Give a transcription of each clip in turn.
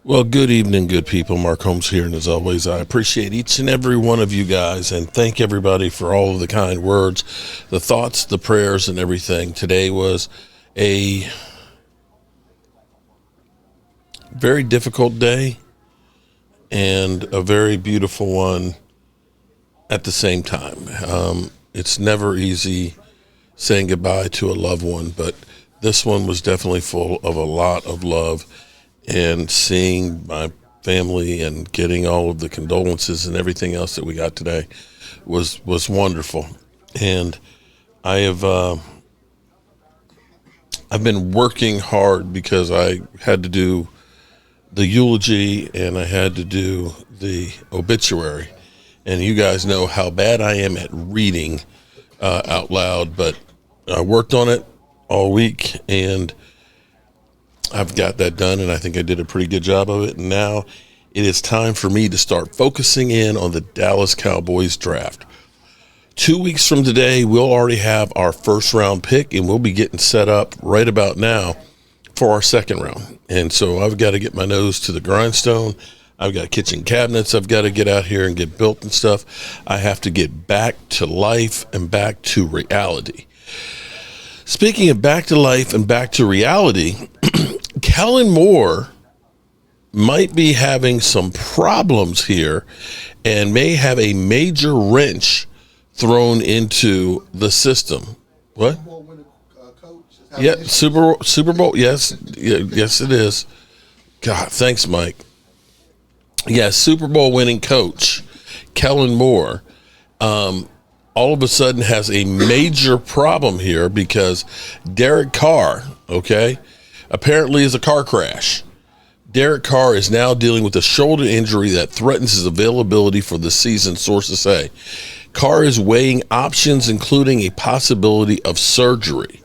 Well, good evening, good people. Mark Holmes here, and as always, I appreciate each and every one of you guys, and thank everybody for all of the kind words, the thoughts, the prayers, and everything. Today was a very difficult day and a very beautiful one at the same time. It's never easy saying goodbye to a loved one, but this one was definitely full of a lot of love. And seeing my family and getting all of the condolences and everything else that we got today was wonderful. And I have I've been working hard because I had to do the eulogy and I had to do the obituary. And you guys know how bad I am at reading out loud, but I worked on it all week and I've got that done, and I think I did a pretty good job of it. And now it is time for me to start focusing in on the Dallas Cowboys draft. 2 weeks from today, we'll already have our first round pick, and we'll be getting set up right about now for our second round. And so I've got to get my nose to the grindstone. I've got kitchen cabinets I've got to get out here and get built and stuff. I have to get back to life and back to reality. Speaking of back to life and back to reality, Kellen Moore might be having some problems here and may have a major wrench thrown into the system. What? Yeah, Super Bowl. Yes, yes, it is. God, thanks, Mike. Yes, Super Bowl winning coach Kellen Moore. All of a sudden has a major problem here because Derek Carr, apparently is a car crash. Derek Carr is now dealing with a shoulder injury that threatens his availability for the season, sources say. Carr is weighing options, including a possibility of surgery.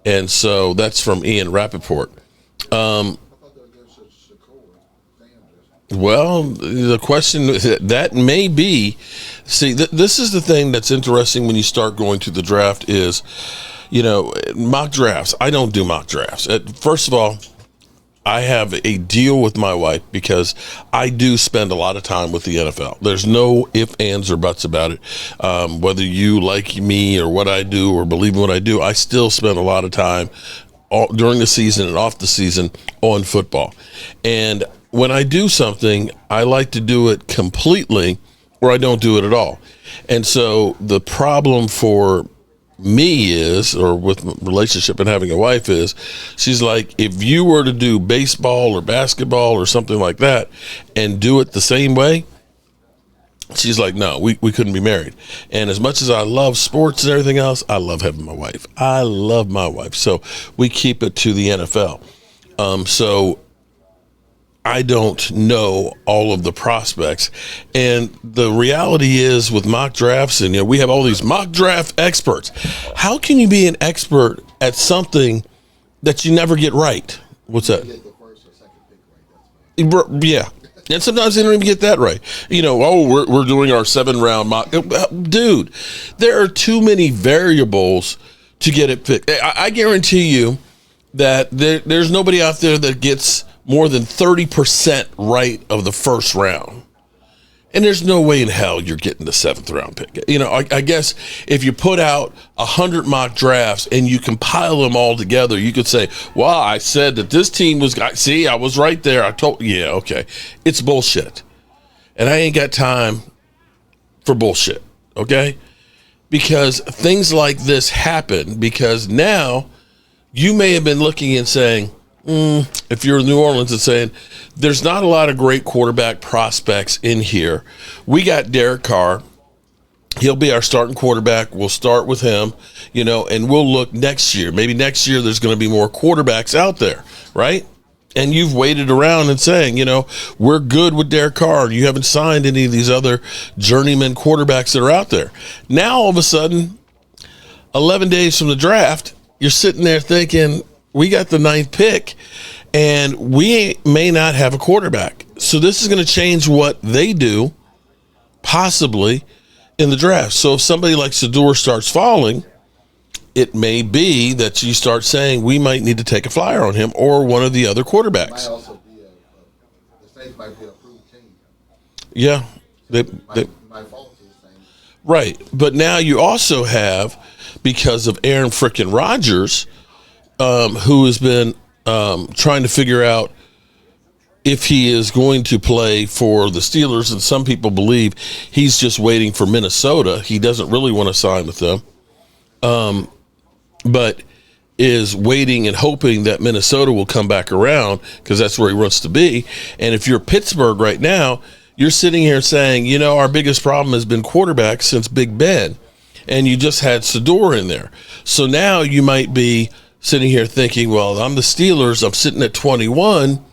And so that's from Ian Rappaport. Well, the question that may be, this is the thing that's interesting when you start going to the draft is, mock drafts. I don't do mock drafts. First of all, I have a deal with my wife because I do spend a lot of time with the NFL. There's no ifs, ands, or buts about it. Whether you like me or what I do or believe in what I do, I still spend a lot of time during the season and off the season on football. And when I do something, I like to do it completely or I don't do it at all. And so the problem for me is, or with relationship and having a wife is, she's like, if you were to do baseball or basketball or something like that and do it the same way, she's like, no, we couldn't be married. And as much as I love sports and everything else, I love having my wife. I love my wife. So we keep it to the NFL. So I don't know all of the prospects. And the reality is with mock drafts, and we have all these mock draft experts. How can you be an expert at something that you never get right? What's that? Yeah. And sometimes they don't even get that right. We're doing our 7-round mock. Dude, there are too many variables to get it picked. I guarantee you that there's nobody out there that gets more than 30% right of the first round. And there's no way in hell you're getting the 7th round pick. I guess if you put out 100 mock drafts and you compile them all together, you could say, well, I said that this team was, I was right there. Okay. It's bullshit. And I ain't got time for bullshit. Okay. Because things like this happen because now you may have been looking and saying, if you're in New Orleans and saying, there's not a lot of great quarterback prospects in here. We got Derek Carr. He'll be our starting quarterback. We'll start with him, and we'll look next year. Maybe next year there's going to be more quarterbacks out there, right? And you've waited around and saying, we're good with Derek Carr. You haven't signed any of these other journeyman quarterbacks that are out there. Now, all of a sudden, 11 days from the draft, you're sitting there thinking, we got the 9th pick, and we may not have a quarterback. So this is going to change what they do, possibly, in the draft. So if somebody like Shedeur starts falling, it may be that you start saying we might need to take a flyer on him or one of the other quarterbacks. Might also be Saints might be an approved team. Yeah. They might fall to the Saints. Right. But now you also have, because of Aaron frickin' Rodgers, who has been trying to figure out if he is going to play for the Steelers, and some people believe he's just waiting for Minnesota. He doesn't really want to sign with them, but is waiting and hoping that Minnesota will come back around because that's where he wants to be. And if you're Pittsburgh right now, you're sitting here saying, our biggest problem has been quarterback since Big Ben, and you just had Shedeur in there. So now you might be sitting here thinking, well, I'm the Steelers, I'm sitting at 21.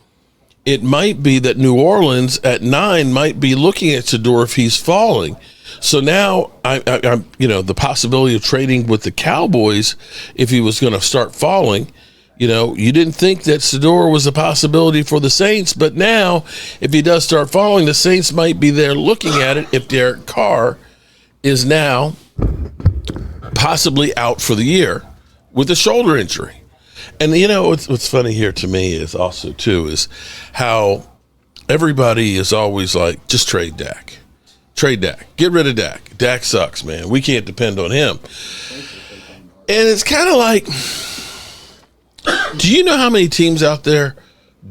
It might be that New Orleans at 9 might be looking at Shedeur if he's falling. So now, I'm the possibility of trading with the Cowboys if he was going to start falling. You didn't think that Shedeur was a possibility for the Saints, but now, if he does start falling, the Saints might be there looking at it if Derek Carr is now possibly out for the year with a shoulder injury. And what's funny here to me is also too is how everybody is always like, just trade Dak, get rid of Dak. Dak sucks, man. We can't depend on him. And it's kind of like, do you know how many teams out there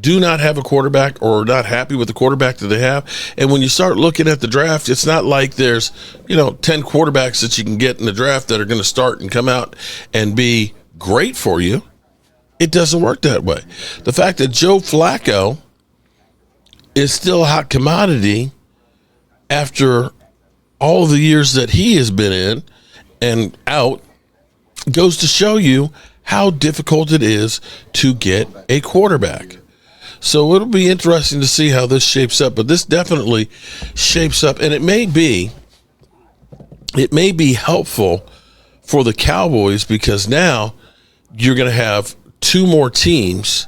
do not have a quarterback or are not happy with the quarterback that they have? And when you start looking at the draft, it's not like there's 10 quarterbacks that you can get in the draft that are going to start and come out and be great for you. It doesn't work that way. The fact that Joe Flacco is still a hot commodity after all the years that he has been in and out goes to show you how difficult it is to get a quarterback. So it'll be interesting to see how this shapes up, but this definitely shapes up, and it may be helpful for the Cowboys because now you're going to have 2 more teams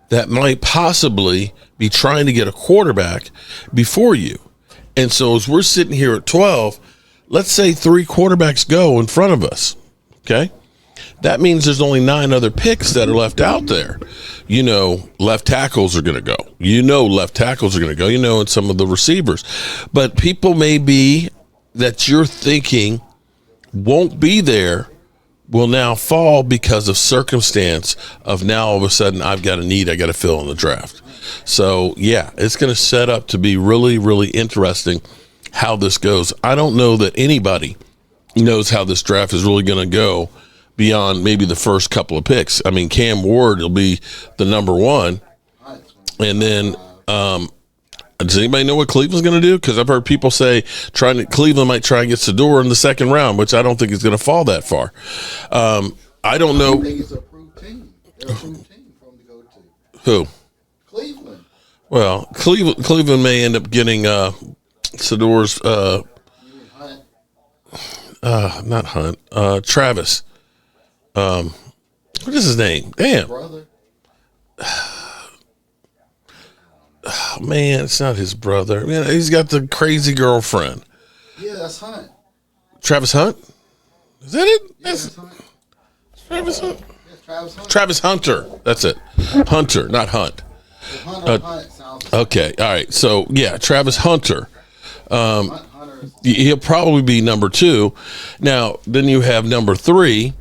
that might possibly be trying to get a quarterback before you. And so as we're sitting here at 12, let's say 3 quarterbacks go in front of us, okay? That means there's only 9 other picks that are left out there. Left tackles are going to go. Left tackles are going to go, and some of the receivers. But people may be that you're thinking won't be there will now fall because of circumstance of now all of a sudden I've got a need I got to fill in the draft. So, yeah, it's going to set up to be really, really interesting how this goes. I don't know that anybody knows how this draft is really going to go beyond maybe the first couple of picks. I mean, Cam Ward will be the number 1. And then does anybody know what Cleveland's going to do? Because I've heard people say Cleveland might try and get Shedeur in the second round, which I don't think is going to fall that far. I don't know. I think it's an approved team. They're an approved team for him to go to. Who? Cleveland. Well, Cleveland may end up getting Shedeur's not Hunt, Travis. What is his name? Damn. Brother. Oh, man, it's not his brother. Man, he's got the crazy girlfriend. Yeah, that's Hunt. Travis Hunt? Is that it? Yeah, that's Hunt. Travis Hunt? Yes, Travis Hunt. Travis Hunter. That's it. Hunter, not Hunt. Hunt sounds okay, all right. So, yeah, Travis Hunter. Hunter. He'll probably be number 2. Now, then you have number 3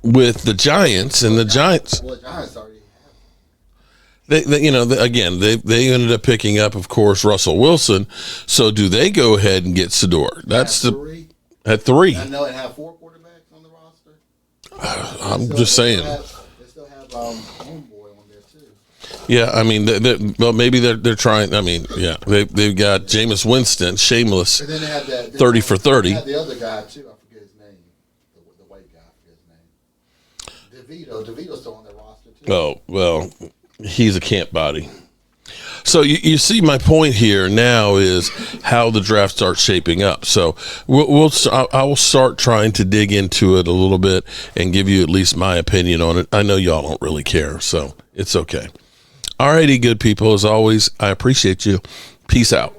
with the Giants, and the Giants. Well, the Giants already. They ended up picking up, of course, Russell Wilson. So do they go ahead and get Shedeur? That's at 3. I know it have 4 quarterbacks on the roster. I'm just saying. They still have Homeboy on there too. Yeah, I mean, maybe they're trying. I mean, yeah, they've got Jameis Winston, shameless, and then they have that 30 for 30. They have the other guy too. I forget his name. The white guy. I forget his name. DeVito's still on their roster too. Oh well. He's a camp body. So you see my point here now is how the draft starts shaping up. So I will start trying to dig into it a little bit and give you at least my opinion on it. I know y'all don't really care, so it's okay. All righty, good people. As always, I appreciate you. Peace out.